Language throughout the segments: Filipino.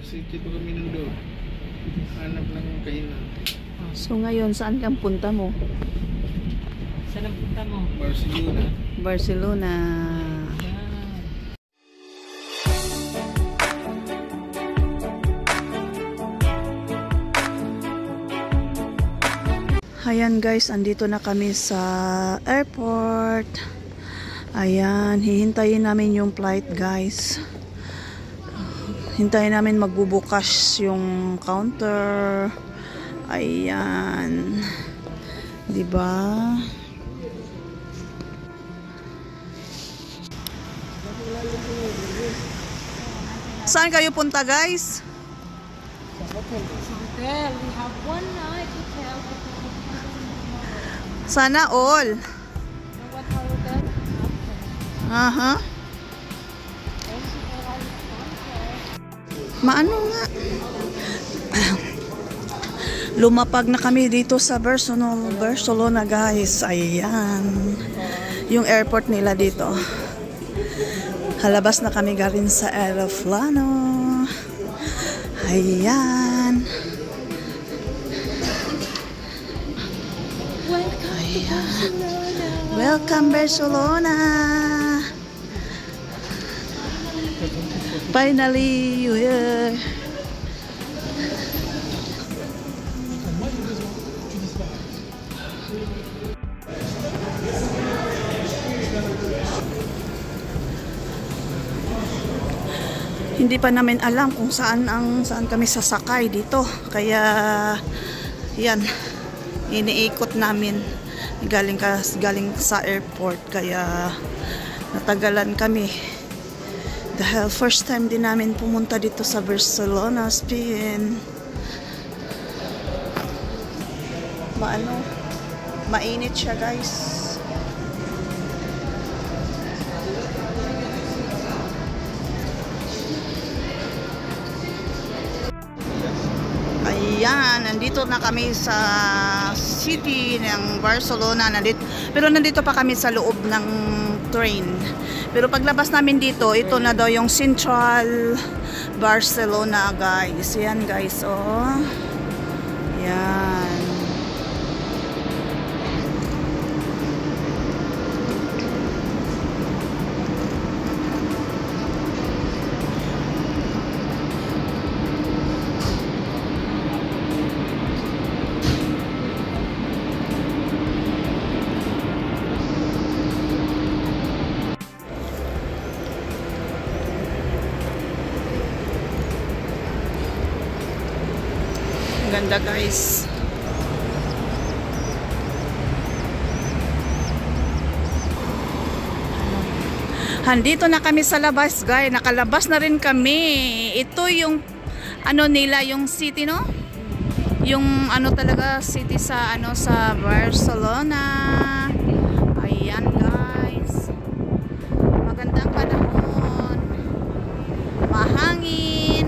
City pa kami nandun. Hanap lang yung kainan. So ngayon, saan kang punta mo? Saan ang punta mo? Barcelona. Barcelona. Ayan guys, andito na kami sa airport. Ayan, hihintayin namin yung flight guys. Hintayin namin magbubukas yung counter. Ayan. 'Di ba? Saan kayo punta guys? Hotel. We have one night hotel. Sana all. What hotel? Aha. Maano nga? Lumapag na kami dito sa Barcelona guys. Ayan. Yung airport nila dito. Halabas na kami galing sa Aeroplano. Ayan. Ayan. Welcome Barcelona. Finally, you here. Hindi pa namin alam kung saan kami sasakay dito. Kaya yan, iniikot namin galing sa airport, kaya natagalan kami. Dahil first time din namin pumunta dito sa Barcelona, Spain. Mainit siya guys. Ayan, nandito na kami sa city ng Barcelona. Pero nandito pa kami sa loob ng train. Pero paglabas namin dito, ito na daw yung Central Barcelona guys. Yan guys, oh. Yan. Ganda guys. Handito na kami sa labas guys. Nakalabas na rin kami. Ito yung ano nila, yung city, no? Yung ano talaga city sa sa Barcelona. Ayan guys. Magandang panahon. Mahangin.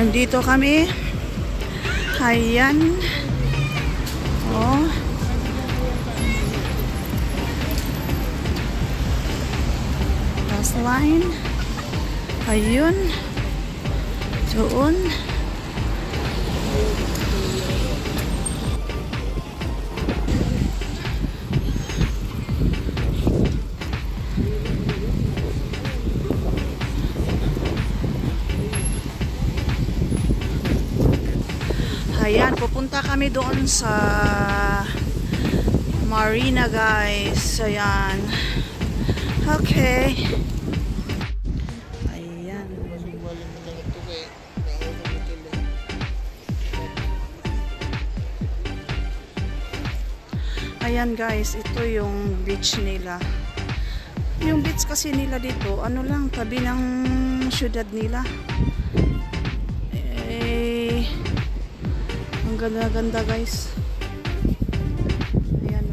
Dito kami. Ayan. Oh. Last line. Ayun. Doon. Ayan, pupunta kami doon sa Marina, guys. Ayan. Okay. Ayan. Ayan, guys. Ito yung beach nila. Yung beach kasi nila dito, ano lang, tabi ng syudad nila. Ang ganda-ganda, guys. Ayan.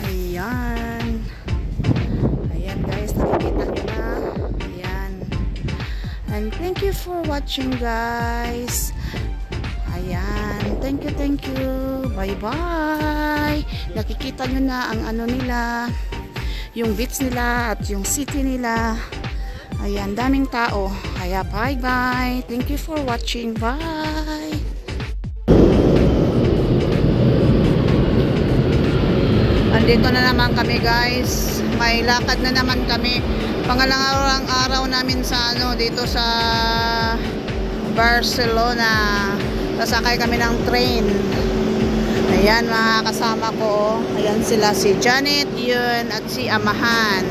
Ayan. Ayan, guys. Nakikita nyo na. Ayan. And thank you for watching, guys. Ayan. Thank you. Bye-bye. Nakikita nyo na ang ano nila, yung beach nila at yung city nila. Ayan, daming tao. Kaya bye-bye. Thank you for watching. Bye. Andito na naman kami, guys. May lakad na naman kami. Pangalawang araw namin sa dito sa Barcelona. Sasakay kami ng train. Ayan, mga kasama ko. Ayan sila, si Janet yun at si Amahan.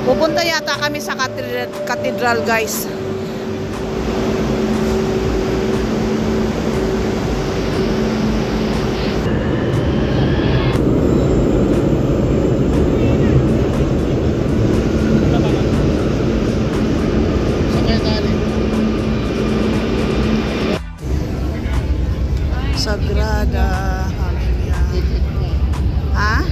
Pupunta yata kami sa cathedral, guys. Sagrada Familia. Ha?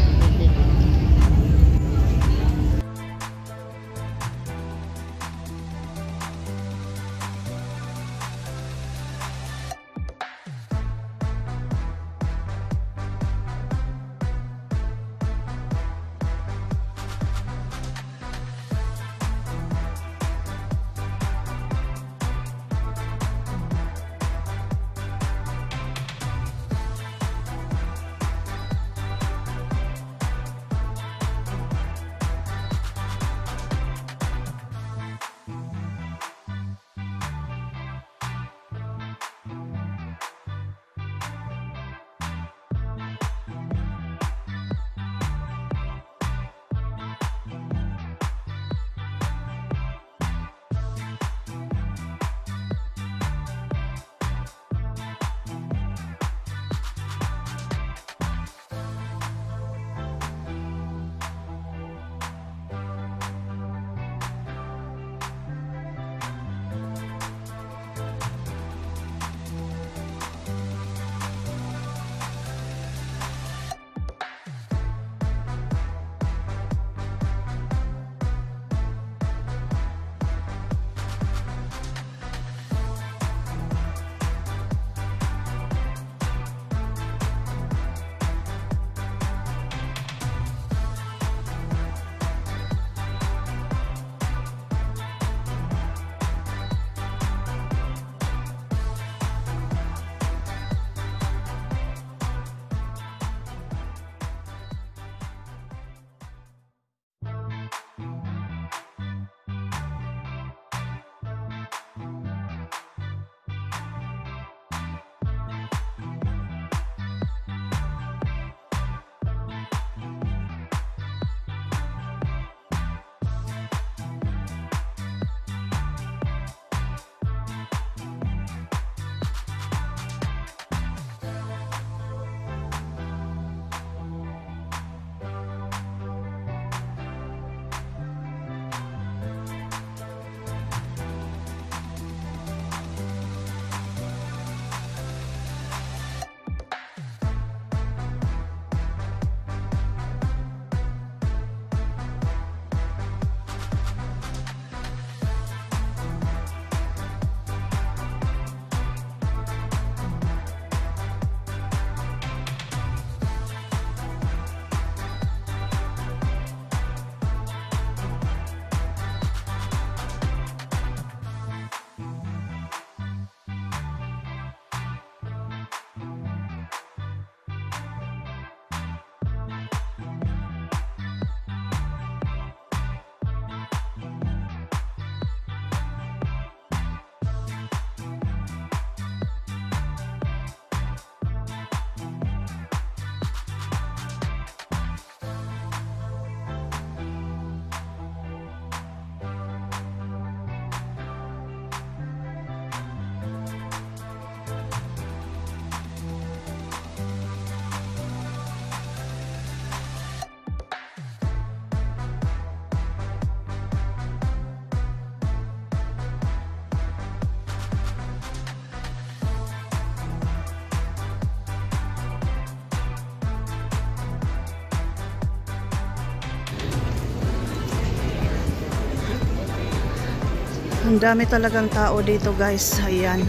Ang dami talagang tao dito guys. Ayan.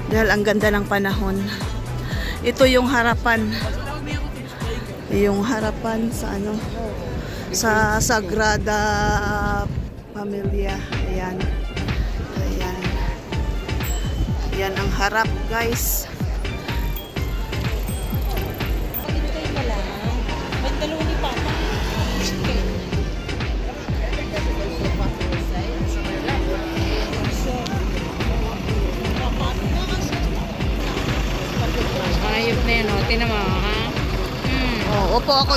Dahil ang ganda ng panahon. Ito yung harapan. Yung harapan sa ano, sa Sagrada Familia. Ayan. Ayan. Yan ang harap guys. Ayop na yun, o. Tinan mo, ha? Oh, opo ako.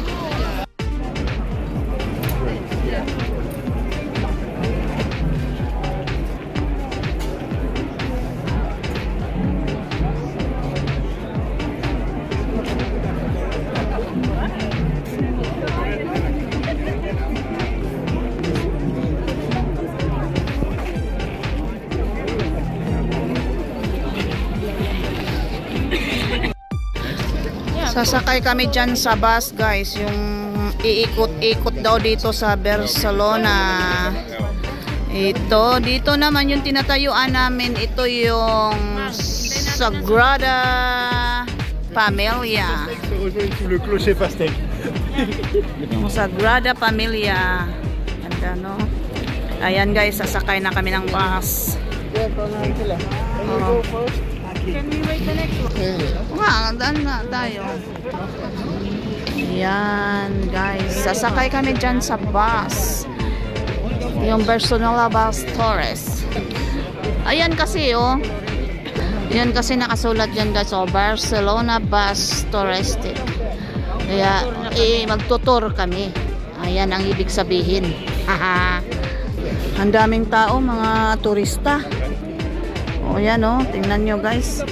Sasakay kami dyan sa bus guys, yung iikot-ikot daw dito sa Barcelona. Ito, dito naman yung tinatayuan namin, ito yung Sagrada Familia. Le clocher pastel. Yung Sagrada Familia. Ganda, no? Ayan guys, sasakay na kami ng bus. Oh. Can we wait the next one? Daan na tayo. Yan guys, sasakay kami dyan sa bus. Yung Barcelona Bus Tourist. Ayan kasi oh. Yan kasi nakasulat dyan guys, oh, Barcelona Bus Touristic. Kaya magtutur kami. Ayan ang ibig sabihin. Ang daming tao, mga turista. O yan o, tingnan nyo guys.